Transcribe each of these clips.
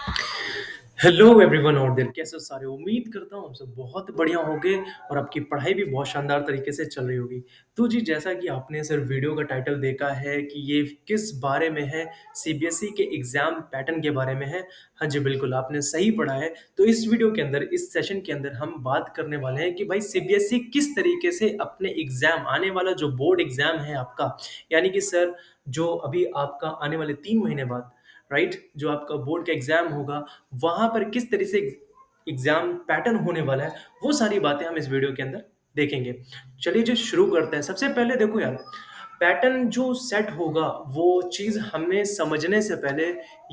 Hello everyone out there, कैसे हो सारे? उम्मीद करता हूँ आप सब बहुत बढ़िया होंगे और आपकी पढ़ाई भी बहुत शानदार तरीके से चल रही होगी। तो जी, जैसा कि आपने सर वीडियो का टाइटल देखा है कि ये किस बारे में है, सीबीएसई के एग्ज़ाम पैटर्न के बारे में है। हाँ जी, बिल्कुल आपने सही पढ़ा है। तो इस वीडियो के अंदर, इस सेशन के अंदर हम बात करने वाले हैं कि भाई सीबीएसई किस तरीके से अपने एग्ज़ाम, आने वाला जो बोर्ड एग्ज़ाम है आपका, यानी कि सर जो अभी आपका आने वाले 3 महीने बाद, राइट? जो आपका बोर्ड का एग्ज़ाम होगा, वहाँ पर किस तरह से एग्ज़ाम पैटर्न होने वाला है, वो सारी बातें हम इस वीडियो के अंदर देखेंगे। चलिए जी, शुरू करते हैं। सबसे पहले देखो यार, पैटर्न जो सेट होगा, वो चीज़ हमें समझने से पहले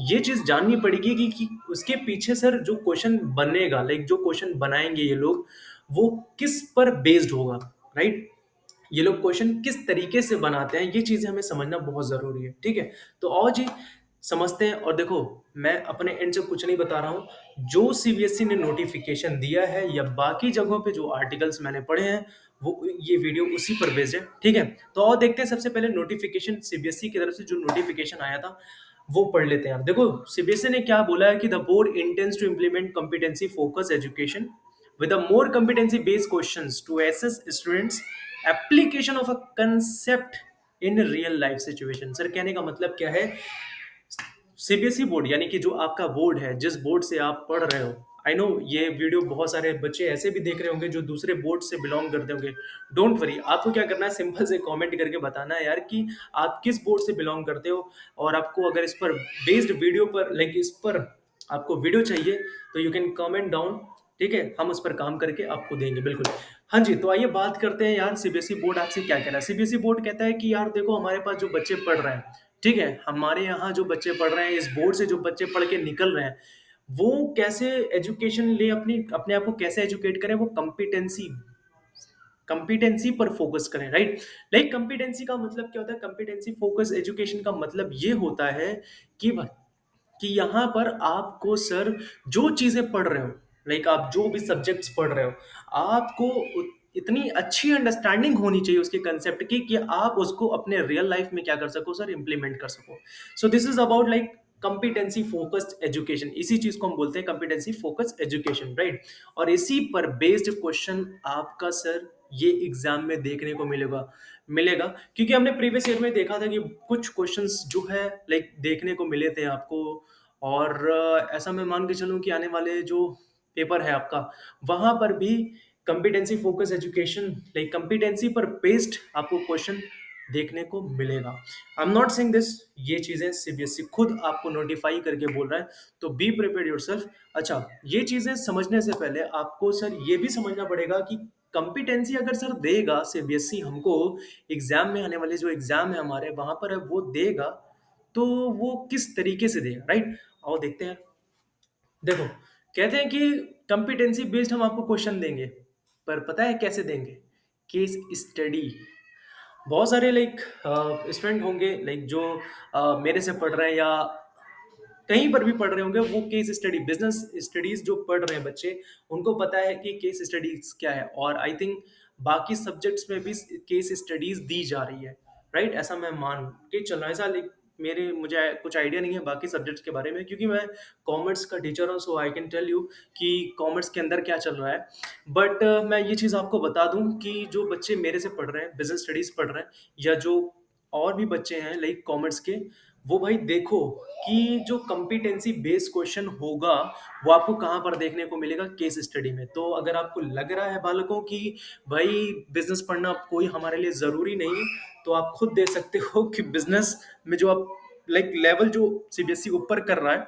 ये चीज़ जाननी पड़ेगी कि उसके पीछे सर जो क्वेश्चन बनेगा, लाइक जो क्वेश्चन बनाएँगे ये लोग, वो किस पर बेस्ड होगा, राइट? ये लोग क्वेश्चन किस तरीके से बनाते हैं, ये चीज़ें हमें समझना बहुत ज़रूरी है, ठीक है? तो आओ जी, समझते हैं। और देखो, मैं अपने एंड से कुछ नहीं बता रहा हूँ, जो सीबीएसई ने नोटिफिकेशन दिया है या बाकी जगहों पे जो आर्टिकल्स मैंने पढ़े हैं, वो ये वीडियो उसी पर बेस्ड है, ठीक है? तो आओ देखते हैं, सबसे पहले नोटिफिकेशन सीबीएसई की तरफ से जो नोटिफिकेशन आया था, वो पढ़ लेते हैं। आप देखो, सीबीएसई ने क्या बोला है कि the board intends to implement competency focus education with a more competency based questions to assess students application of a concept in real life situation। Sir, कहने का मतलब क्या है? सीबीएसई बोर्ड, यानी कि जो आपका बोर्ड है, जिस बोर्ड से आप पढ़ रहे हो, आई नो ये वीडियो बहुत सारे बच्चे ऐसे भी देख रहे होंगे जो दूसरे बोर्ड से बिलोंग करते होंगे। डोंट वरी, आपको क्या करना है, सिंपल से कमेंट करके बताना है यार कि आप किस बोर्ड से बिलोंग करते हो। और आपको अगर इस पर बेस्ड वीडियो पर, लाइक इस पर आपको वीडियो चाहिए, तो यू कैन कमेंट डाउन, ठीक है? हम उस पर काम करके आपको देंगे, बिल्कुल। हाँ जी, तो आइए बात करते हैं यार, सीबीएसई बोर्ड आपसे क्या कह रहा है। सीबीएसई बोर्ड कहता है कि यार देखो, हमारे पास जो बच्चे पढ़ रहे हैं, ठीक है, हमारे यहाँ जो बच्चे पढ़ रहे हैं, इस बोर्ड से जो बच्चे पढ़ के निकल रहे हैं, वो कैसे एजुकेशन ले, अपनी अपने आप को कैसे एजुकेट करें, वो कॉम्पिटेंसी कॉम्पिटेंसी पर फोकस करें, राइट? लाइक कॉम्पिटेंसी का मतलब क्या होता है? कॉम्पिटेंसी फोकस एजुकेशन का मतलब ये होता है कि कि यहाँ पर आपको सर जो चीज़ें पढ़ रहे हो, लाइक आप जो भी सब्जेक्ट्स पढ़ रहे हो, आपको इतनी अच्छी अंडरस्टैंडिंग होनी चाहिए उसके कंसेप्ट की कि आप उसको अपने रियल लाइफ में क्या कर सको सर, इम्प्लीमेंट कर सको। So this is about like competency focused education. इसी चीज को हम बोलते हैं कंपिटेंसी फोकस्ड एजुकेशन, राइट? और इसी पर बेस्ड क्वेश्चन आपका सर ये एग्जाम में देखने को मिलेगा मिलेगा क्योंकि हमने प्रीवियस ईयर में देखा था कि कुछ क्वेश्चंस जो है लाइक देखने को मिले थे आपको। और ऐसा मैं मान के चलूँ कि आने वाले जो पेपर है आपका, वहाँ पर भी competency focus education, like competency पर बेस्ड आपको क्वेश्चन देखने को मिलेगा। I am not saying this, ये चीज़ें सीबीएसई खुद आपको नोटिफाई करके बोल रहा है, तो बी प्रिपेयर्ड योरसेल्फ। अच्छा, ये चीज़ें समझने से पहले आपको सर ये भी समझना पड़ेगा कि कॉम्पिटेंसी अगर सर देगा सीबीएसई हमको, एग्जाम में आने वाले जो एग्जाम है हमारे वहां पर वो देगा, तो वो किस तरीके से देगा, राइट? आओ देखते हैं। देखो, कहते हैं कि कॉम्पिटेंसी बेस्ड हम आपको क्वेश्चन देंगे, पर पता है कैसे देंगे? Case study. बहुत सारे लाइक स्टूडेंट होंगे, लाइक जो मेरे से पढ़ रहे हैं या कहीं पर भी पढ़ रहे होंगे, वो केस स्टडी, बिजनेस स्टडीज जो पढ़ रहे हैं बच्चे, उनको पता है कि केस स्टडीज क्या है। और आई थिंक बाकी सब्जेक्ट्स में भी केस स्टडीज दी जा रही है, राइट? ऐसा मैं मान के चल रहा हूँ। ऐसा लाइक मेरे मुझे कुछ आइडिया नहीं है बाकी सब्जेक्ट्स के बारे में, क्योंकि मैं कॉमर्स का टीचर हूँ, सो आई कैन टेल यू कि कॉमर्स के अंदर क्या चल रहा है। बट मैं ये चीज़ आपको बता दूं कि जो बच्चे मेरे से पढ़ रहे हैं, बिजनेस स्टडीज पढ़ रहे हैं, या जो और भी बच्चे हैं लाइक कॉमर्स के, वो भाई देखो कि जो कॉम्पिटेंसी बेस्ड क्वेश्चन होगा, वो आपको कहाँ पर देखने को मिलेगा? केस स्टडी में। तो अगर आपको लग रहा है बालकों कि भाई बिजनेस पढ़ना कोई हमारे लिए ज़रूरी नहीं है, तो आप खुद देख सकते हो कि बिजनेस में जो आप लाइक लेवल जो सीबीएसई ऊपर कर रहा है,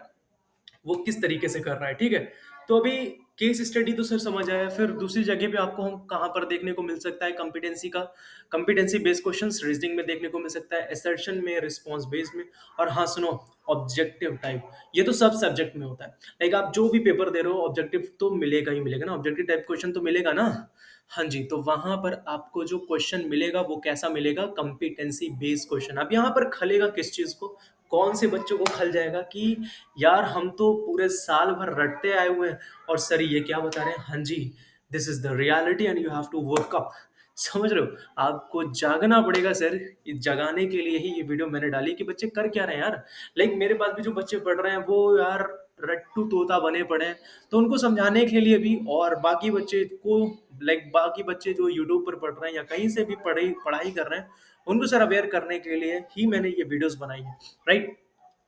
वो किस तरीके से कर रहा है, ठीक है? तो अभी केस स्टडी तो सर समझ आया, फिर दूसरी जगह पे आपको हम कहाँ पर देखने को मिल सकता है कॉम्पिटेंसी का? कॉम्पिटेंसी बेस्ड क्वेश्चंस रीजनिंग में देखने को मिल सकता है, असर्शन में, रिस्पॉन्स बेस्ड में, और हाँ सुनो, ऑब्जेक्टिव टाइप। ये तो सब सब्जेक्ट में होता है, लाइक आप जो भी पेपर दे रहे हो, ऑब्जेक्टिव तो मिलेगा ही मिलेगा ना, ऑब्जेक्टिव टाइप क्वेश्चन तो मिलेगा ना। हाँ जी, तो वहां पर आपको जो क्वेश्चन मिलेगा वो कैसा मिलेगा? Competency based question. अब यहाँ पर खलेगा किस चीज को, कौन से बच्चों को खल जाएगा कि यार हम तो पूरे साल भर रटते आए हुए हैं और सर ये क्या बता रहे हैं? हाँ जी, this is the reality and you have to work up. समझ रहे हो? आपको जागना पड़ेगा सर। ये जगाने के लिए ही ये वीडियो मैंने डाली कि बच्चे कर क्या रहे हैं यार। लाइक मेरे पास भी जो बच्चे पढ़ रहे हैं वो यार रट्टू तोता बने पड़े हैं। तो उनको समझाने के लिए भी और बाकी बच्चे को बाकी बच्चे जो यूट्यूब पर पढ़ रहे हैं या कहीं से भी पढ़ाई पढ़ाई कर रहे हैं, उनको सर अवेयर करने के लिए ही मैंने ये वीडियोज़ बनाई हैं, राइट?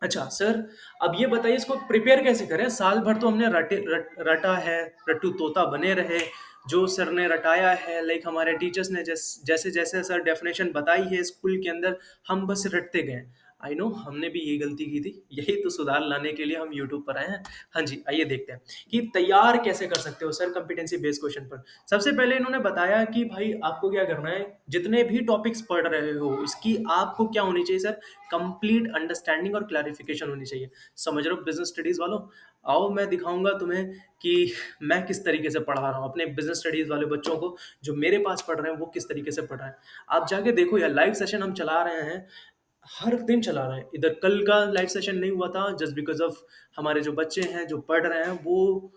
अच्छा सर, अब ये बताइए इसको प्रिपेयर कैसे करें? साल भर तो हमने रटा है, रट्टू तोता बने रहे, जो सर ने रटाया है, लाइक हमारे टीचर्स ने जैसे-जैसे सर डेफिनेशन बताई है स्कूल के अंदर, हम बस रटते गए। आई नो हमने भी यही गलती की थी, यही तो सुधार लाने के लिए हम यूट्यूब पर आए हैं। हाँ जी, आइए देखते हैं कि तैयार कैसे कर सकते हो सर कॉम्पिटेंसी बेस्ड क्वेश्चन पर। सबसे पहले इन्होंने बताया कि भाई आपको क्या करना है, जितने भी टॉपिक्स पढ़ रहे हो, इसकी आपको क्या होनी चाहिए सर, कंप्लीट अंडरस्टैंडिंग और क्लैरिफिकेशन होनी चाहिए। समझ रहे हो बिज़नेस स्टडीज़ वालों? आओ मैं दिखाऊँगा तुम्हें कि मैं किस तरीके से पढ़ा रहा हूँ अपने बिज़नेस स्टडीज़ वाले बच्चों को, जो मेरे पास पढ़ रहे हैं, वो किस तरीके से पढ़ रहे हैं। आप जाके देखो यार लाइव सेशन हम चला रहे हैं, हर दिन चला रहे हैं। इधर कल का लाइव सेशन नहीं हुआ था जस्ट बिकॉज़ ऑफ हमारे जो बच्चे हैं, जो पढ़ रहे हैं वो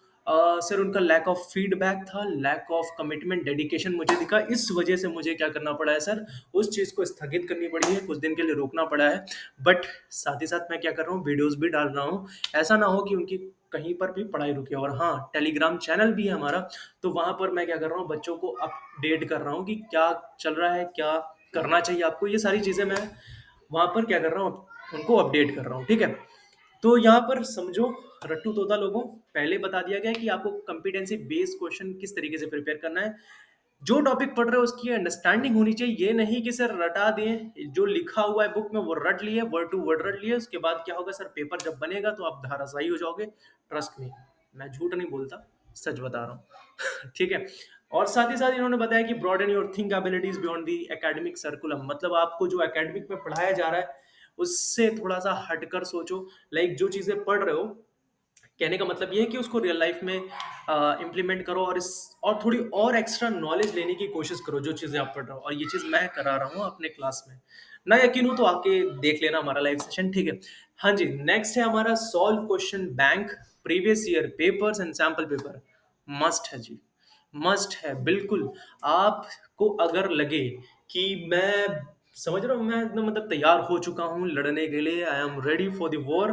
सर उनका लैक ऑफ फीडबैक था, लैक ऑफ कमिटमेंट, डेडिकेशन मुझे दिखा। इस वजह से मुझे क्या करना पड़ा है सर, उस चीज़ को स्थगित करनी पड़ी है, कुछ दिन के लिए रोकना पड़ा है। बट साथ ही साथ मैं क्या कर रहा हूँ, वीडियोज़ भी डाल रहा हूँ। ऐसा ना हो कि उनकी कहीं पर भी पढ़ाई रुके। और हाँ, टेलीग्राम चैनल भी है हमारा, तो वहाँ पर मैं क्या कर रहा हूँ, बच्चों को अपडेट कर रहा हूँ कि क्या चल रहा है, क्या करना चाहिए आपको। ये सारी चीज़ें मैं वहाँ पर क्या कर रहा हूँ, उनको अपडेट कर रहा हूँ, ठीक है? तो यहाँ पर समझो रट्टू तोता लोगों, पहले बता दिया गया है कि आपको कॉम्पिटेंसी बेस्ड क्वेश्चन किस तरीके से प्रिपेयर करना है। जो टॉपिक पढ़ रहे हो उसकी अंडरस्टैंडिंग होनी चाहिए, ये नहीं कि सर रटा दें, जो लिखा हुआ है बुक में वो रट लिए, वर्ड टू वर्ड रट लिए, उसके बाद क्या होगा सर, पेपर जब बनेगा तो आप धराशायी हो जाओगे। ट्रस्ट मी, मैं झूठ नहीं बोलता, सच बता रहा हूँ। ठीक है? और साथ ही साथ इन्होंने बताया कि broaden your think abilities beyond the academic curriculum, मतलब आपको जो एकेडमिक में पढ़ाया जा रहा है उससे थोड़ा सा हटकर सोचो। लाइक जो चीजें पढ़ रहे हो, कहने का मतलब ये है कि उसको रियल लाइफ में इम्प्लीमेंट करो और इस और थोड़ी और एक्स्ट्रा नॉलेज लेने की कोशिश करो जो चीज़ें आप पढ़ रहे हो। और ये चीज़ मैं करा रहा हूँ अपने क्लास में। ना यकीन हो तो आके देख लेना हमारा लाइव सेशन, ठीक है? हाँ जी, नेक्स्ट है हमारा solve question bank, previous year papers and sample paper. Must है जी, मस्ट है बिल्कुल। आपको अगर लगे कि मैं समझ रहा हूँ, मैं एकदम मतलब तैयार हो चुका हूँ लड़ने के लिए, I am ready for the war,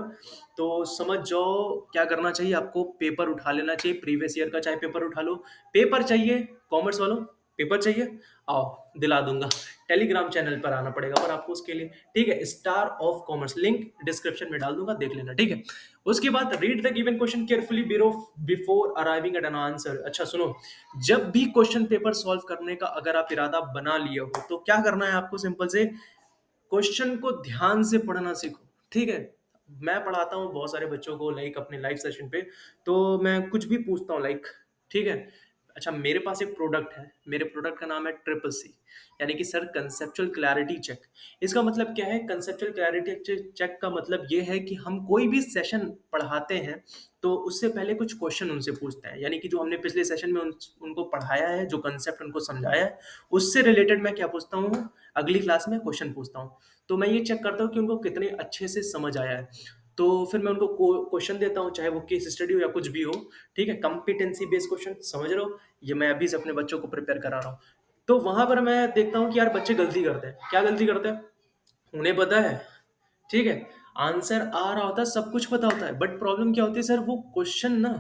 तो समझ जाओ क्या करना चाहिए आपको। पेपर उठा लेना चाहिए, प्रीवियस ईयर का चाहे पेपर उठा लो। पेपर चाहिए कॉमर्स वालों, पेपर चाहिए, आओ दिला दूंगा। टेलीग्राम चैनल पर आना पड़ेगा पर आपको उसके लिए, ठीक है? Star of commerce, link description में डाल दूंगा, देख लेना, ठीक है? उसके बाद read the given question carefully before arriving at an answer. अच्छा सुनो, जब भी क्वेश्चन पेपर सॉल्व करने का अगर आप इरादा बना लिए हो तो क्या करना है आपको, सिंपल से क्वेश्चन को ध्यान से पढ़ना सीखो, ठीक है? मैं पढ़ाता हूँ बहुत सारे बच्चों को लाइक अपने लाइव सेशन पे, तो मैं कुछ भी पूछता हूँ लाइक, ठीक है? अच्छा मेरे पास एक प्रोडक्ट है, मेरे प्रोडक्ट का नाम है ट्रिपल सी, यानी कि सर कंसेप्चुअल क्लैरिटी चेक। इसका मतलब क्या है कंसेप्चुअल क्लैरिटी चेक का मतलब ये है कि हम कोई भी सेशन पढ़ाते हैं तो उससे पहले कुछ क्वेश्चन उनसे पूछते हैं, यानी कि जो हमने पिछले सेशन में उनको पढ़ाया है, जो कंसेप्ट उनको समझाया है, उससे रिलेटेड मैं क्या पूछता हूँ, अगली क्लास में क्वेश्चन पूछता हूँ। तो मैं ये चेक करता हूँ कि उनको कितने अच्छे से समझ आया है। तो फिर मैं उनको क्वेश्चन देता हूँ, चाहे वो केस स्टडी हो या कुछ भी हो, ठीक है? कॉम्पिटेंसी बेस्ड क्वेश्चन, समझ रहे हो? ये मैं अभी से अपने बच्चों को प्रिपेयर करा रहा हूँ। तो वहां पर मैं देखता हूँ कि यार बच्चे गलती करते हैं। क्या गलती करते हैं? उन्हें पता है, ठीक है, आंसर आ रहा होता है, सब कुछ पता होता है, बट प्रॉब्लम क्या होती है सर, वो क्वेश्चन ना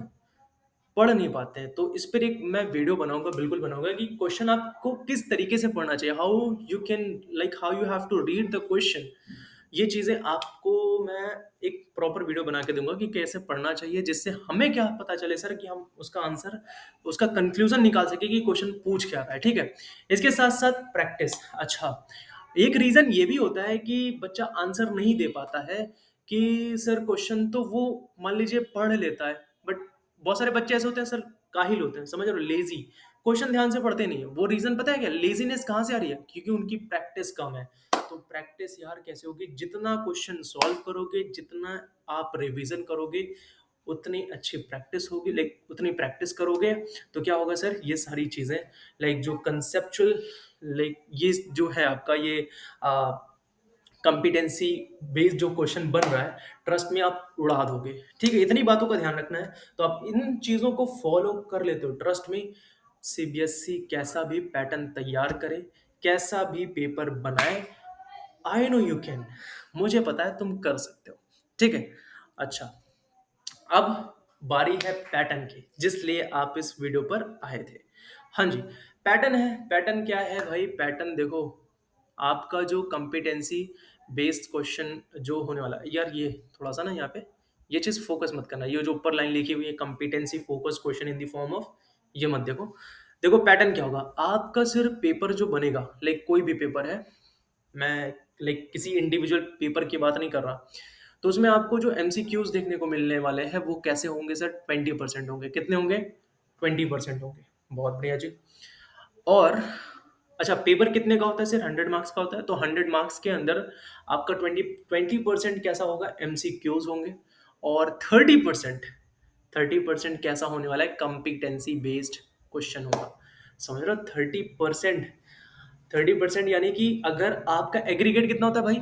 पढ़ नहीं पाते हैं। तो इस पर एक मैं वीडियो बनाऊंगा, बिल्कुल बनाऊंगा, कि क्वेश्चन आपको किस तरीके से पढ़ना चाहिए, how you can, like how you have to read the question. ये चीज़ें आपको मैं एक प्रॉपर वीडियो बना के दूंगा कि कैसे पढ़ना चाहिए, जिससे हमें क्या पता चले सर कि हम उसका आंसर, उसका कंक्लूजन निकाल सके कि क्वेश्चन पूछ क्या रहा है, ठीक है? इसके साथ साथ प्रैक्टिस। अच्छा, एक रीज़न ये भी होता है कि बच्चा आंसर नहीं दे पाता है कि सर क्वेश्चन तो वो मान लीजिए पढ़ लेता है, बट बहुत सारे बच्चे ऐसे होते हैं सर, काहिल होते हैं, समझ रहे हो, लेजी, क्वेश्चन ध्यान से पढ़ते नहीं है। वो रीजन पता है क्या, लेजीनेस कहाँ से आ रही है, क्योंकि उनकी प्रैक्टिस कम है। तो प्रैक्टिस यार कैसे होगी, जितना क्वेश्चन सॉल्व करोगे, जितना आप रिवीजन करोगे, उतनी अच्छी प्रैक्टिस होगी, लाइक उतनी प्रैक्टिस करोगे तो क्या होगा सर, ये सारी चीजें, लाइक जो कंसेप्चुअल, लाइक ये जो है आपका ये कॉम्पिटेंसी बेस्ड जो क्वेश्चन बन रहा है, ट्रस्ट में आप उड़ा दोगे, ठीक है? इतनी बातों का ध्यान रखना है। तो आप इन चीज़ों को फॉलो कर लेते हो, ट्रस्ट में। सीबीएसई कैसा भी पैटर्न तैयार करे, कैसा भी पेपर बनाए, आई नो यू कैन, मुझे पता है तुम कर सकते हो, ठीक है? अच्छा, अब बारी है पैटर्न की, जिस लिए आप इस वीडियो पर आए थे। हाँ जी, पैटर्न है। पैटर्न क्या है भाई? पैटर्न देखो, आपका जो कॉम्पिटेंसी बेस्ड क्वेश्चन जो होने वाला है, यार ये थोड़ा-सा ना यहाँ पे ये चीज़ फ़ोकस मत करना। ये जो ऊपर लाइन लिखी हुई है competency focus question in the form of, ये मत देखो। देखो पैटर्न क्या होगा, आपका सिर्फ पेपर जो बनेगा, लाइक कोई भी पेपर है, मैं लाइक किसी इंडिविजुअल पेपर की बात नहीं कर रहा। तो उसमें आपको जो एमसीक्यूज़ देखने को मिलने वाले हैं, वो कैसे होंगे सर? 20% होंगे। कितने होंगे? 20% होंगे। बहुत बढ़िया जी। और अच्छा, पेपर कितने का होता है सर? 100 मार्क्स का होता है। तो 100 मार्क्स के अंदर आपका 20% कैसा होगा? एमसीक्यूज़ होंगे। और 30% कैसा होने वाला है? कॉम्पिटेंसी बेस्ड क्वेश्चन होगा। समझ रहे हो? 30% यानी कि अगर आपका एग्रीगेट कितना होता है भाई?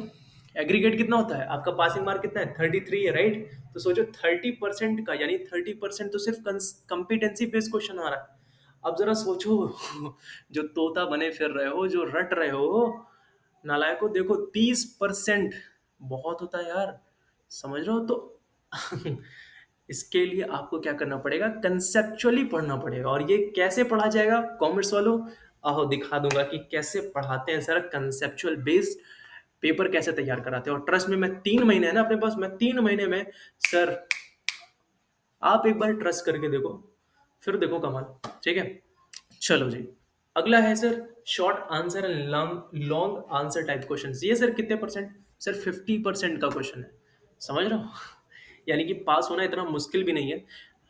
एग्रीगेट कितना होता है? आपका पासिंग मार्क कितना है? 33 है, राइट? तो सोचो 30% का, यानी 30% तो सिर्फ कॉम्पिटेंसी बेस्ड क्वेश्चन आ रहा है। अब जरा सोचो जो तोता बने फिर रहे हो, जो रट रहे हो, नालायकों, देखो 30% बहुत होता है यार। समझ रहे हो? तो इसके लिए आपको क्या करना पड़ेगा? कंसेप्चुअली पढ़ना पड़ेगा। और ये कैसे पढ़ा जाएगा कॉमर्स वालों? आओ दिखा दूंगा कि कैसे पढ़ाते हैं सर। कंसेप्चुअल बेस्ड पेपर कैसे तैयार कराते हैं। और ट्रस्ट में, मैं 3 महीने है ना अपने पास, मैं 3 महीने में सर, आप एक बार ट्रस्ट करके देखो, फिर देखो कमाल। ठीक है, चलो जी। अगला है sir short answer and long long answer type question. ये सर कितने परसेंट? सर 50% का क्वेश्चन है। समझ रहे हो? यानी कि पास होना इतना मुश्किल भी नहीं है।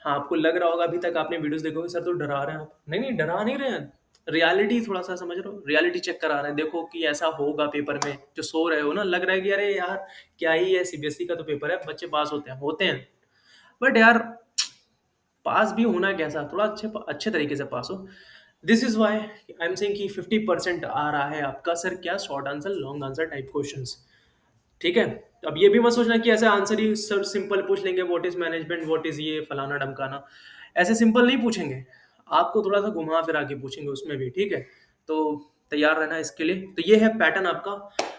हाँ, आपको लग रहा होगा अभी तक आपने वीडियोस देखोगे सर तो डरा रहे हैं आप। नहीं नहीं, डरा नहीं रहे हैं। रियलिटी थोड़ा सा समझ रहे हो, रियलिटी चेक करा रहे हैं। देखो कि ऐसा होगा पेपर में, जो सो रहे हो ना, लग रहा है कि अरे यार क्या ही है, सीबीएसई का तो पेपर है, बच्चे पास होते हैं। बट यार, पास भी होना कैसा, थोड़ा अच्छे अच्छे तरीके से पास हो। This is why I am saying कि 50% आ रहा है आपका सर क्या? Short answer long answer type questions. ठीक है? अब ये भी मत सोचना कि ऐसे आंसर ही सर सिंपल पूछ लेंगे, what is management, what is ये फलाना ढमकाना। ऐसे सिंपल नहीं पूछेंगे, आपको थोड़ा सा घुमा फिरा के पूछेंगे उसमें भी। ठीक है? तो तैयार रहना इसके लिए। तो ये है पैटर्न आपका।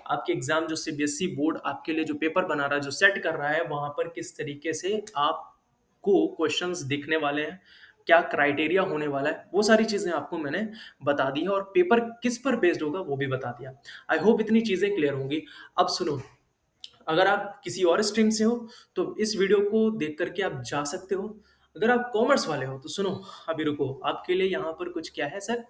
आपके एग्जाम जो सीबीएसई बोर्ड आपके लिए जो पेपर बना रहा है, जो सेट कर रहा है, वहां पर किस तरीके से आपको क्वेश्चंस दिखने वाले हैं, क्या क्राइटेरिया होने वाला है, वो सारी चीजें आपको मैंने बता दी है। और पेपर किस पर बेस्ड होगा वो भी बता दिया। आई होप इतनी चीजें क्लियर होंगी। अब सुनो, अगर आप किसी और स्ट्रीम से हो तो इस वीडियो को देख करके आप जा सकते हो। अगर आप कॉमर्स वाले हो तो सुनो, अभी रुको, आपके लिए यहाँ पर कुछ क्या है सर,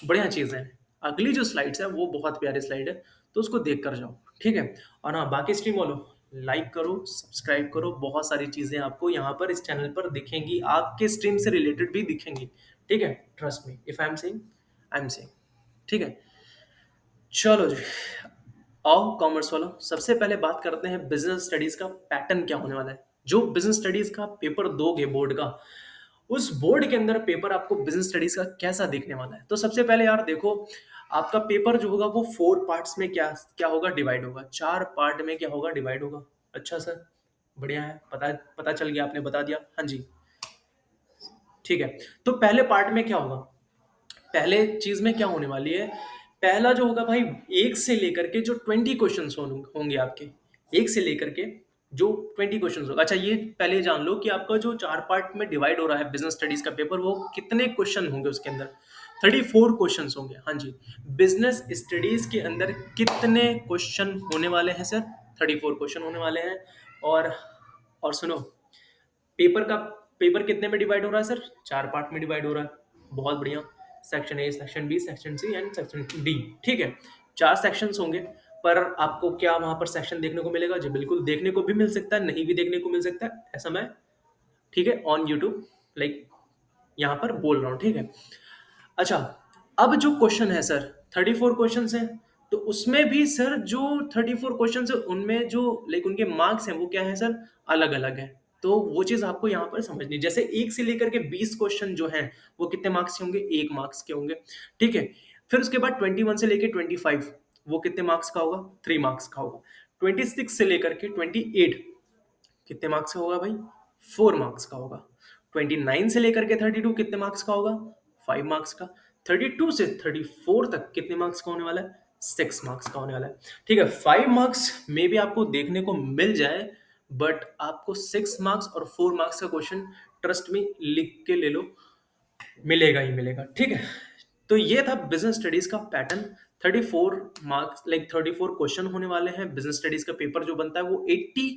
बढ़िया चीज़ है। अगली जो स्लाइड्स है वो बहुत प्यारी स्लाइड है, तो उसको देख कर जाओ। ठीक है? और हाँ, बाकी स्ट्रीम वालों, लाइक करो, सब्सक्राइब करो, बहुत सारी चीज़ें आपको यहाँ पर इस चैनल पर दिखेंगी, आपके स्ट्रीम से रिलेटेड भी दिखेंगी। ठीक है? Trust me, if I am saying. ठीक है? चलो जी, आओ कॉमर्स वालों, सबसे पहले बात करते हैं बिजनेस स्टडीज का पैटर्न क्या होने वाला है। जो बिजनेस स्टडीज का पेपर दोगे बोर्ड का, उस बोर्ड के अंदर पेपर आपको बिजनेस स्टडीज का कैसा दिखने वाला है। तो सबसे पहले यार देखो, आपका पेपर जो होगा वो 4 पार्ट्स में क्या क्या होगा, डिवाइड होगा। 4 पार्ट में क्या होगा, डिवाइड होगा। अच्छा सर, बढ़िया है, पता पता चल गया, आपने बता दिया। हाँ जी, ठीक है। तो पहले पार्ट में क्या होगा, पहले चीज में क्या होने वाली है, पहला जो होगा भाई, एक से लेकर के जो 20 क्वेश्चन होंगे आपके, एक से लेकर के जो 20 क्वेश्चन होगा। अच्छा, ये पहले जान लो कि आपका जो 4 पार्ट में डिवाइड हो रहा है बिजनेस स्टडीज का पेपर, वो कितने क्वेश्चन होंगे उसके अंदर? 34 क्वेश्चन होंगे। हाँ जी, बिजनेस स्टडीज के अंदर कितने क्वेश्चन होने वाले हैं सर? 34 क्वेश्चन होने वाले हैं। और और सुनो, पेपर का, पेपर कितने में डिवाइड हो रहा है सर? 4 पार्ट में डिवाइड हो रहा है। बहुत बढ़िया। Section A, section B, section C and section D. ठीक है? 4 सेक्शंस होंगे। पर आपको क्या वहां पर सेक्शन देखने को मिलेगा? जी बिल्कुल, देखने को भी मिल सकता है, नहीं भी देखने को मिल सकता है, ऐसा मैं, ठीक है, ऑन यूट्यूब लाइक यहाँ पर बोल रहा हूँ। ठीक है? अच्छा, अब जो क्वेश्चन है सर, 34 क्वेश्चन है। तो उसमें भी सर जो 34 क्वेश्चन है, उनमें जो लाइक उनके मार्क्स हैं वो क्या है सर? अलग अलग है। तो वो चीज आपको यहाँ पर समझनी है। जैसे 1 से लेकर के 20 क्वेश्चन जो हैं, वो कितने मार्क्स के होंगे? 1 मार्क्स के होंगे। ठीक है? फिर उसके बाद 21 से लेकर 25, वो कितने मार्क्स का होगा? 3 मार्क्स का होगा। 26 से लेकर के 28 कितने मार्क्स का होगा भाई? 4 मार्क्स का होगा। 29 से लेकर के 32 कितने मार्क्स का होगा? 5 मार्क्स का। 32 से 34 तक कितने मार्क्स का होने वाला है? 6 मार्क्स का होने वाला है। ठीक है, 5 मार्क्स में भी आपको देखने को मिल जाए, बट आपको 6 मार्क्स और 4 मार्क्स का क्वेश्चन ट्रस्ट में लिख के ले लो, मिलेगा ही मिलेगा, ठीक है। तो ये था बिजनेस स्टडीज का पैटर्न। 34 मार्क्स, लाइक 34 क्वेश्चन होने वाले हैं। बिजनेस स्टडीज का पेपर जो बनता है वो 80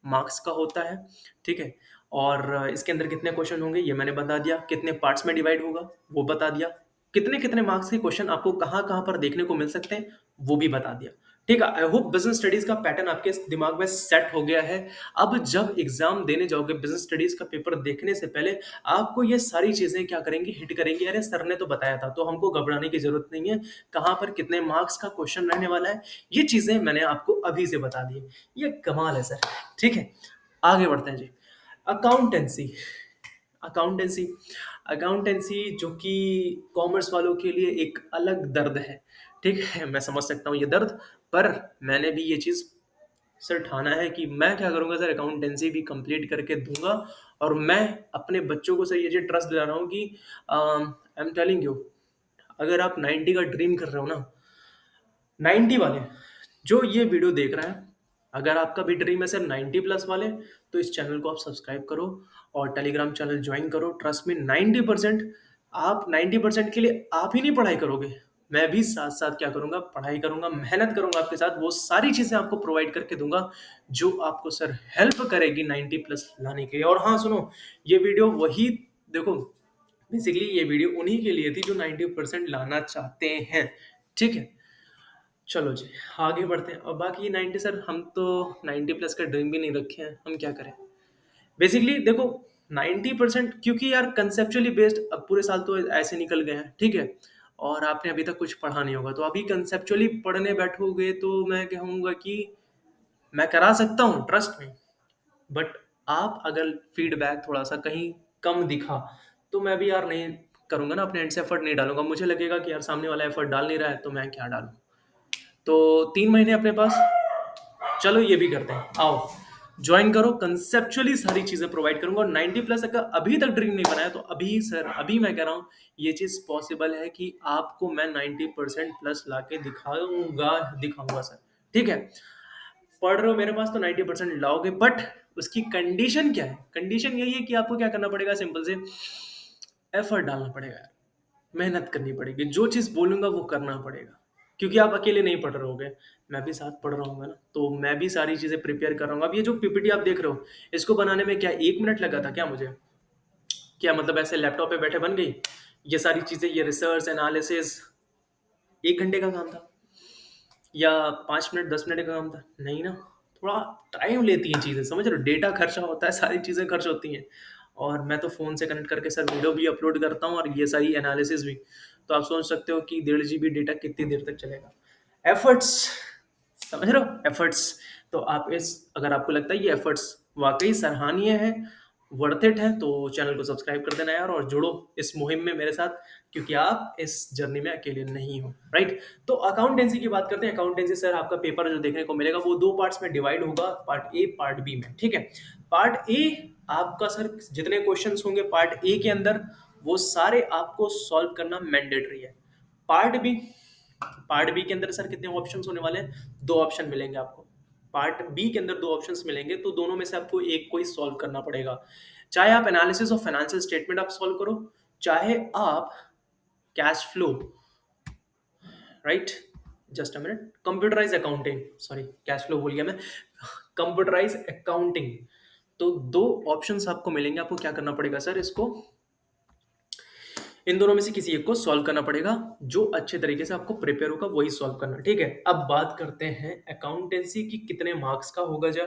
मार्क्स का होता है, ठीक है। और इसके अंदर कितने क्वेश्चन होंगे ये मैंने बता दिया, कितने पार्ट्स में डिवाइड होगा वो बता दिया, कितने कितने मार्क्स के क्वेश्चन आपको कहाँ कहाँ पर देखने को मिल सकते हैं वो भी बता दिया, ठीक है। आई होप बिजनेस स्टडीज का पैटर्न आपके दिमाग में सेट हो गया है। अब जब एग्जाम देने जाओगे बिजनेस स्टडीज का पेपर देखने से पहले आपको ये सारी चीजें क्या करेंगी, हिट करेंगी। अरे सर ने तो बताया था, तो हमको घबराने की जरूरत नहीं है। कहाँ पर कितने मार्क्स का क्वेश्चन रहने वाला है ये चीजें मैंने आपको अभी से बता दी। ये कमाल है सर, ठीक है। आगे बढ़ते हैं जी। अकाउंटेंसी। अकाउंटेंसी अकाउंटेंसी जो कि कॉमर्स वालों के लिए एक अलग दर्द है, ठीक है। मैं समझ सकता हूँ ये दर्द, पर मैंने भी ये चीज़ सर ठाना है कि मैं क्या करूँगा सर, अकाउंटेंसी भी कंप्लीट करके दूंगा। और मैं अपने बच्चों को सर ये चीज़ ट्रस्ट दिला रहा हूँ कि आई एम टेलिंग यू, अगर आप 90 का ड्रीम कर रहे हो ना, 90 वाले जो ये वीडियो देख रहे हैं, अगर आपका भी ड्रीम है सर 90 प्लस वाले, तो इस चैनल को आप सब्सक्राइब करो और टेलीग्राम चैनल ज्वाइन करो। ट्रस्ट में 90%, आप 90% के लिए आप ही नहीं पढ़ाई करोगे, मैं भी साथ साथ क्या करूंगा, पढ़ाई करूंगा, मेहनत करूंगा आपके साथ, वो सारी चीजें आपको प्रोवाइड करके दूंगा जो आपको सर हेल्प करेगी 90 प्लस लाने के लिए। और हाँ सुनो, ये वीडियो वही, देखो बेसिकली ये वीडियो उन्हीं के लिए थी जो 90% लाना चाहते हैं, ठीक है। चलो जी, आगे बढ़ते हैं। और बाकी 90 सर, हम तो 90 प्लस का ड्रीम भी नहीं रखे हैं, हम क्या करें। बेसिकली देखो 90%, क्योंकि यार कंसेप्चुअली बेस्ड अब पूरे साल तो ऐसे निकल गए हैं, ठीक है। और आपने अभी तक कुछ पढ़ा नहीं होगा, तो अभी कंसेप्चुअली पढ़ने बैठोगे तो मैं कहूँगा कि मैं करा सकता हूँ ट्रस्ट में, बट आप अगर फीडबैक थोड़ा सा कहीं कम दिखा तो मैं भी यार नहीं करूँगा ना, अपने एंड से एफर्ट नहीं डालूंगा। मुझे लगेगा कि यार सामने वाला एफर्ट डाल नहीं रहा है तो मैं क्या डालूँ। तो 3 महीने अपने पास, चलो ये भी करते हैं, आओ ज्वाइन करो। कंसेप्चुअली सारी चीजें प्रोवाइड करूंगा। और 90 प्लस अगर अभी तक ड्रीम नहीं बनाया तो अभी सर, अभी मैं कह रहा हूँ ये चीज पॉसिबल है कि आपको मैं 90% प्लस लाके दिखाऊंगा, दिखाऊंगा सर, ठीक है। पढ़ रहे हो मेरे पास तो 90% लाओगे, बट उसकी कंडीशन क्या है? कंडीशन यही है कि आपको क्या करना पड़ेगा, सिंपल से एफर्ट डालना पड़ेगा यार, मेहनत करनी पड़ेगी, जो चीज़ बोलूँगा वो करना पड़ेगा। क्योंकि आप अकेले नहीं पढ़ रहे होगे, मैं भी साथ पढ़ रहा हूँगा ना, तो मैं भी सारी चीज़ें प्रिपेयर कर रहा हूँ। अब ये जो पीपीटी आप देख रहे हो, इसको बनाने में क्या 1 मिनट लगा था क्या मुझे? क्या मतलब ऐसे लैपटॉप पे बैठे बन गई? ये सारी चीज़ें, ये रिसर्च, एनालिसिस 1 घंटे का काम था? या 5 मिनट 10 मिनट का काम था? नहीं ना, थोड़ा टाइम लेती हैं चीज़ें, समझ रहे हो? डेटा खर्चा होता है, सारी चीज़ें खर्च होती हैं। और मैं तो फ़ोन से कनेक्ट करके सर वीडियो भी अपलोड करता हूँ और ये सारी एनालिसिस भी। तो आप सोच सकते हो कि 1.5 जीबी डेटा कितनी देर तक चलेगा। एफर्ट्स, समझ रहे हो? एफर्ट्स। तो आप इस, अगर आपको लगता है ये एफर्ट्स वाक़ई सराहनीय है, वर्थ इट है, तो चैनल को सब्सक्राइब कर देना यार और जुड़ो इस मुहिम में मेरे साथ, क्योंकि आप इस जर्नी में अकेले नहीं हो, राइट। तो अकाउंटेंसी की बात करते हैं। अकाउंटेंसी सर आपका पेपर जो देखने को मिलेगा वो 2 पार्ट्स में डिवाइड होगा, पार्ट ए पार्ट बी में, ठीक है। पार्ट ए आपका सर जितने क्वेश्चंस होंगे पार्ट ए के अंदर वो सारे आपको सॉल्व करना मैंडेटरी है। पार्ट बी, पार्ट बी के अंदर सर कितने ऑप्शंस होने वाले हैं? 2 ऑप्शन मिलेंगे आपको। पार्ट बी के अंदर 2 ऑप्शंस मिलेंगे, तो दोनों में से आपको एक को ही सॉल्व करना पड़ेगा। चाहे आप एनालिसिस ऑफ फाइनेंशियल स्टेटमेंट आप सॉल्व करो, चाहे आप cash flow, right, just a minute, computerise accounting, sorry cash flow बोल गया मैं, कंप्यूटराइज अकाउंटिंग। तो 2 ऑप्शंस आपको मिलेंगे। आपको क्या करना पड़ेगा सर, इसको, इन दोनों में से किसी एक को सॉल्व करना पड़ेगा। जो अच्छे तरीके से आपको प्रिपेयर होगा वही सॉल्व करना, ठीक है। अब बात करते हैं अकाउंटेंसी की, कितने मार्क्स का होगा। जा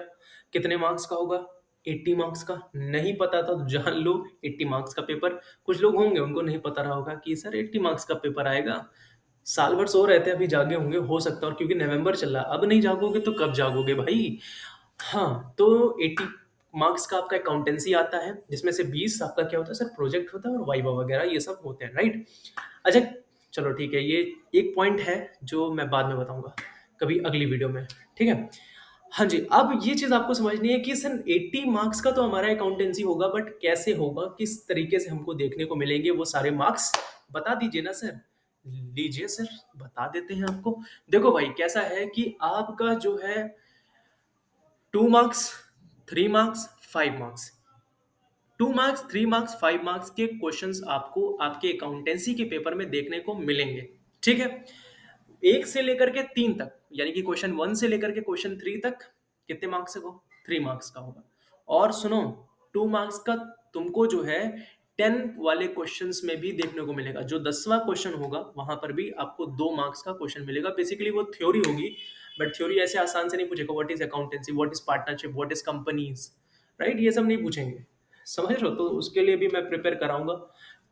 कितने मार्क्स का होगा? 80 मार्क्स का। नहीं पता था तो जान लो, 80 मार्क्स का पेपर। कुछ लोग होंगे उनको नहीं पता रहा होगा कि सर 80 मार्क्स का पेपर आएगा। साल भर सो रहे थे, अभी जागे होंगे हो सकता है, और क्योंकि नवंबर चल रहा है, अब नहीं जागोगे तो कब जागोगे भाई। हाँ, तो 80 मार्क्स का आपका अकाउंटेंसी आता है, जिसमें से 20 आपका क्या होता है सर, प्रोजेक्ट होता है और वाइवा वगैरह ये सब होते हैं, राइट। अच्छा, चलो ठीक है, ये एक पॉइंट है जो मैं बाद में बताऊंगा कभी अगली वीडियो में, ठीक है। हाँ जी, अब ये चीज आपको समझनी है कि सर 80 मार्क्स का तो हमारा अकाउंटेंसी होगा, बट कैसे होगा, किस तरीके से हमको देखने को मिलेंगे वो सारे मार्क्स, बता दीजिए ना सर। लीजिए सर, बता देते हैं आपको। देखो भाई कैसा है कि आपका जो है 2 marks 3 marks, 5 marks, 2 marks, 3 marks, 5 marks के क्वेश्चंस आपको आपके अकाउंटेंसी के पेपर में देखने को मिलेंगे। ठीक है? 1 से लेकर के 3 तक, यानी कि क्वेश्चन 1 से लेकर के क्वेश्चन 3 तक कितने मार्क्स का होगा? 3 मार्क्स का होगा। और सुनो, 2 मार्क्स का तुमको जो है 10 वाले क्वेश्चंस में भी देखने को मिलेगा। जो 10वां क्वेश्चन होगा वहां पर भी आपको 2 मार्क्स का क्वेश्चन मिलेगा। बेसिकली वो थ्योरी होगी, बट थ्योरी ऐसे आसान से नहीं पूछेगा। What is accountancy, what is partnership, what is companies, right? ये सब नहीं पूछेंगे, समझ रहे हो? तो उसके लिए भी मैं प्रिपेयर कराऊंगा,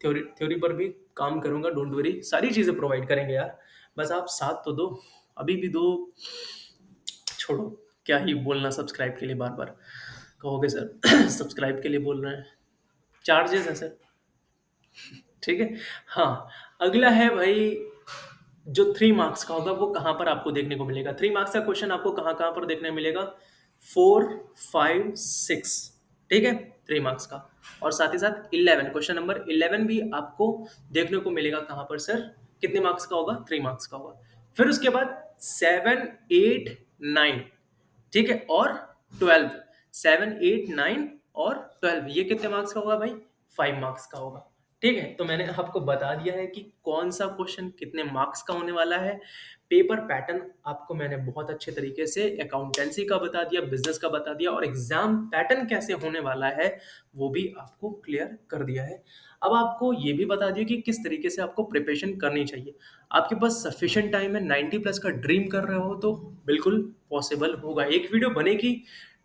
थ्योरी थ्योरी पर भी काम करूंगा। डोंट वरी, सारी चीजें प्रोवाइड करेंगे यार, बस आप साथ तो दो, अभी भी दो। छोड़ो, क्या ही बोलना सब्सक्राइब के लिए बार बार कहोगे सर। सब्सक्राइब के लिए बोल रहे हैं, चार्जेस है सर। ठीक है। हाँ, अगला है भाई, जो 3 मार्क्स का होगा वो कहाँ पर आपको देखने को मिलेगा? 3 मार्क्स का क्वेश्चन आपको कहाँ कहाँ पर देखने मिलेगा? 4, 5, 6, ठीक है, 3 मार्क्स का। और साथ ही साथ 11, क्वेश्चन नंबर 11 भी आपको देखने को मिलेगा। कहाँ पर सर? कितने मार्क्स का होगा? 3 मार्क्स का होगा। फिर उसके बाद 7, 8, 9, ठीक है, और 12, 7, 8, 9 और 12, ये कितने मार्क्स का होगा भाई? 5 मार्क्स का होगा। ठीक है, तो मैंने आपको बता दिया है कि कौन सा क्वेश्चन कितने मार्क्स का होने वाला है। पेपर पैटर्न आपको मैंने बहुत अच्छे तरीके से अकाउंटेंसी का बता दिया, बिजनेस का बता दिया, और एग्जाम पैटर्न कैसे होने वाला है वो भी आपको क्लियर कर दिया है। अब आपको ये भी बता दिया कि किस तरीके से आपको प्रिपरेशन करनी चाहिए। आपके पास सफिशिएंट टाइम है, 90 प्लस का ड्रीम कर रहे हो तो बिल्कुल पॉसिबल होगा। एक वीडियो बनेगी,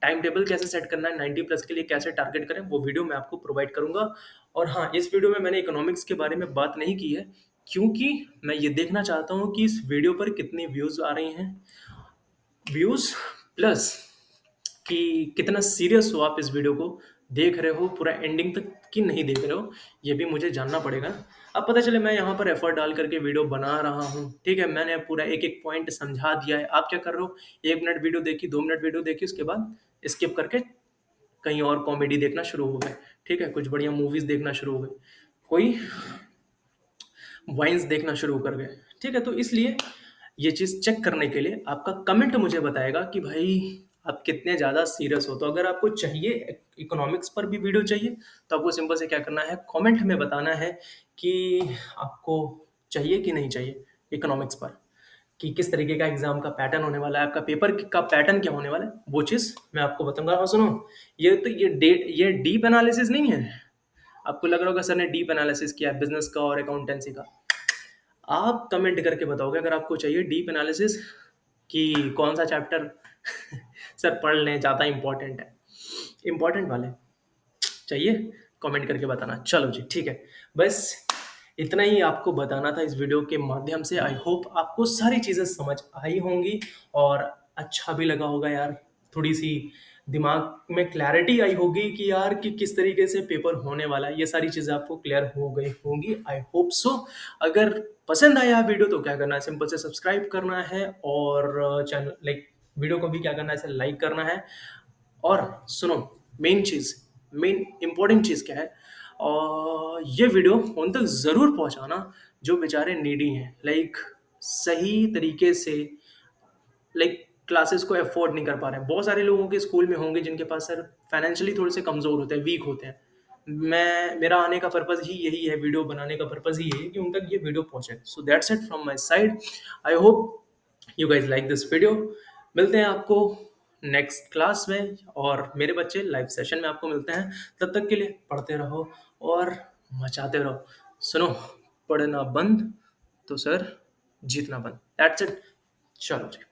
टाइम टेबल कैसे सेट करना है, 90 प्लस के लिए कैसे टारगेट करें, वो वीडियो मैं आपको प्रोवाइड करूंगा। और हाँ, इस वीडियो में मैंने इकोनॉमिक्स के बारे में बात नहीं की है, क्योंकि मैं ये देखना चाहता हूँ कि इस वीडियो पर कितनी व्यूज आ रही हैं, व्यूज प्लस कि कितना सीरियस हो आप इस वीडियो को देख रहे हो पूरा एंडिंग तक कि नहीं देख रहे हो, ये भी मुझे जानना पड़ेगा। अब पता चले मैं यहाँ पर एफर्ट डाल करके वीडियो बना रहा हूँ, ठीक है, मैंने पूरा एक एक पॉइंट समझा दिया है, आप क्या कर रहे हो? 1 मिनट वीडियो देखी, 2 मिनट वीडियो देखी, उसके बाद स्किप करके कहीं और कॉमेडी देखना शुरू हो गए, ठीक है, कुछ बढ़िया मूवीज देखना शुरू हो गए, कोई वाइन्स देखना शुरू कर गए। ठीक है, तो इसलिए ये चीज़ चेक करने के लिए आपका कमेंट मुझे बताएगा कि भाई आप कितने ज़्यादा सीरियस हो। तो अगर आपको चाहिए, इकोनॉमिक्स पर भी वीडियो चाहिए, तो आपको सिंपल से क्या करना है, कमेंट में बताना है कि आपको चाहिए कि नहीं चाहिए इकोनॉमिक्स पर, कि किस तरीके का एग्जाम का पैटर्न होने वाला है, आपका पेपर का पैटर्न क्या होने वाला है, वो चीज़ मैं आपको बताऊंगा। हाँ सुनो, ये डीप एनालिसिस नहीं है। आपको लग रहा होगा सर ने डीप एनालिसिस किया है बिजनेस का और अकाउंटेंसी का। आप कमेंट करके बताओगे अगर आपको चाहिए डीप एनालिसिस, कि कौन सा चैप्टर सर पढ़ लें, ज़्यादा इंपॉर्टेंट है, इंपॉर्टेंट वाले चाहिए, कमेंट करके बताना। चलो जी, ठीक है, बस इतना ही आपको बताना था इस वीडियो के माध्यम से। आई होप आपको सारी चीज़ें समझ आई होंगी और अच्छा भी लगा होगा यार, थोड़ी सी दिमाग में क्लैरिटी आई होगी कि यार कि किस तरीके से पेपर होने वाला है, ये सारी चीज़ें आपको क्लियर हो गई होंगी, आई होप सो। अगर पसंद आया वीडियो तो क्या करना है, सिंपल से सब्सक्राइब करना है, और चैनल लाइक वीडियो को भी क्या करना है, इसे लाइक करना है। और सुनो, मेन चीज, मेन इंपॉर्टेंट चीज क्या है, और ये वीडियो उन तक जरूर पहुंचाना जो बेचारे नीडी हैं, लाइक सही तरीके से, लाइक क्लासेस को अफोर्ड नहीं कर पा रहे हैं। बहुत सारे लोगों के स्कूल में होंगे जिनके पास सर फाइनेंशियली थोड़े से कमजोर होते हैं, वीक होते हैं। मेरा आने का पर्पज ही यही है, वीडियो बनाने का पर्पज ही यही है कि उन तक ये वीडियो पहुंचे। So that's it from my side. I hope you guys like this video. मिलते हैं आपको नेक्स्ट क्लास में, और मेरे बच्चे लाइव सेशन में आपको मिलते हैं। तब तक के लिए पढ़ते रहो और मचाते रहो। सुनो, पढ़ना बंद तो सर जीतना बंद। That's it. चलो जी।